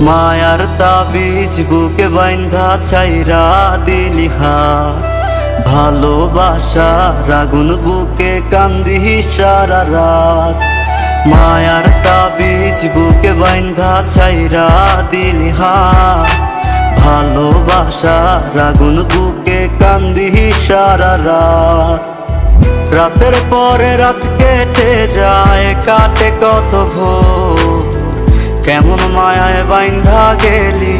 মায়ার তাবিজ বুকে বাইন্ধা ছাইরা দিলি হাত, ভালোবাসার আগুন বুকে কান্দি সারা রাত। মায়ার তাবিজ বুকে বাইন্ধা ছাইরা দিলি হাত, ভালোবাসার আগুন বুকে কান্দি সারা রাত। রাতের পরে রাত কেটে যায়, কাটে কত ভোর, কেমন মায়ায় বাইন্ধা গেলি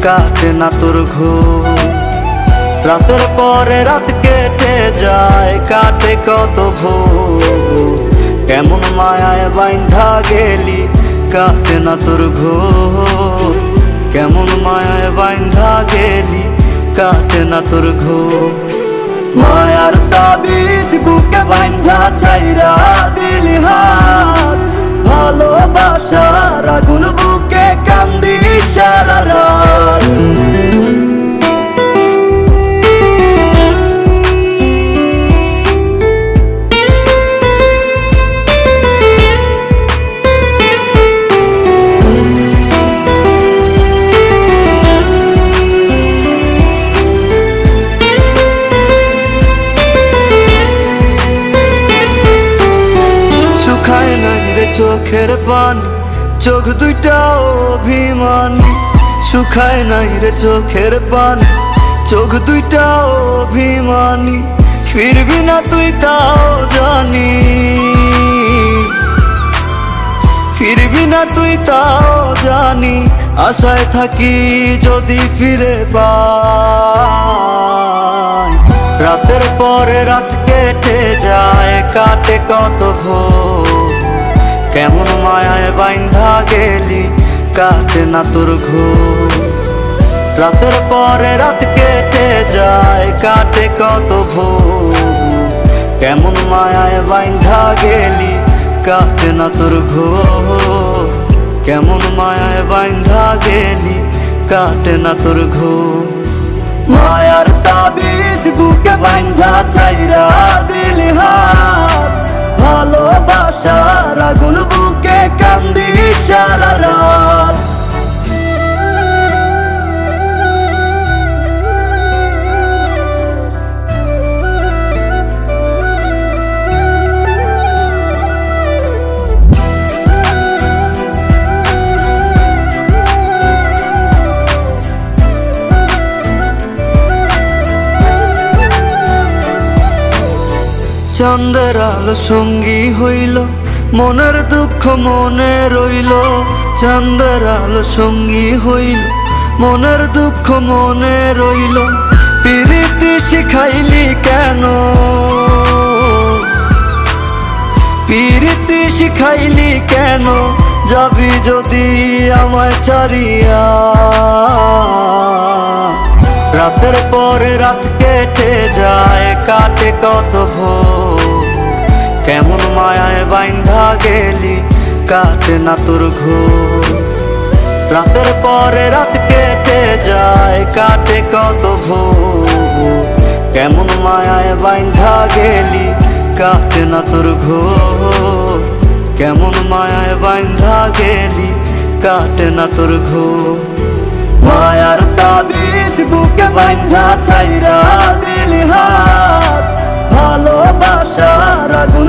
কাটে না তোর ঘোর। রাতের পরে রাত কেটে যায়, কাটে কত ভোর, কেমন মায়ায় বাইন্ধা গেলি কাটে না তোর ঘোর। কেমন মায়ায় বাইন্ধা গেলি কাটে না তোর ঘোর। মায়ার তাবিজ বুকে বাইন্ধা ছাইরা দিলি হাত, ভালোবাসার আগুন বুকে কান্দি সারা রাত। শুকায় নাই রে চোখের পানি, চোখ দুইটা অভিমানী। শুকায় নাই রে চোখের পানি, চোখ দুইটা অভিমানী। ফিরবি না তুই তাও জানি, ফিরবি না তুই তাও জানি। আশায় থাকি যদি ফিরে পাই। রাতের পরে রাত কেটে যায়, কাটে কত ভোর, কেমন মায়ায় বাইন্ধা গেলি কাটে না তোর ঘোর। রাতের পরে রাত কেটে যায়, কাটে কত ভোর, কেমন মায়ায় বাইন্ধা গেলি কাটে না তোর ঘোর। কেমন মায়ায় বাইন্ধা গেলি কাটে না তোর ঘোর। মায়ার তাবিজ বুকে বাইন্ধা ছাইরা দিলি হাত, ভালোবাসার আগুন বুকে কান্দি সারা রাত। চাঁদের আলো সঙ্গী হইল, মনের দুঃখ মনে রইল। চাঁদের আলো সঙ্গী হইল, মনের দুঃখ মনে রইল। প্রীতি শিখাইলি কেন, প্রীতি শিখাইলি কেন, যাবি যদি আমায় ছাড়িয়া। রাতের পরে রাত কেটে যায়, কাটে কত ভোর, কেমন মায়ায় বাইন্ধা গেলি কাটে না তোর ঘোর। রাতের পরে রাত কেটে যায়, কাটে কত ভোর, কেমন মায়ায় বাইন্ধা গেলি কাটে না তোর ঘোর। কেমন মায়ায় বাইন্ধা গেলি কাটে না তোর ঘোর। মায়ার তাবিজ বুকে বাইন্ধা ছাইরা দিলি হাত, ভালোবাসার আগুন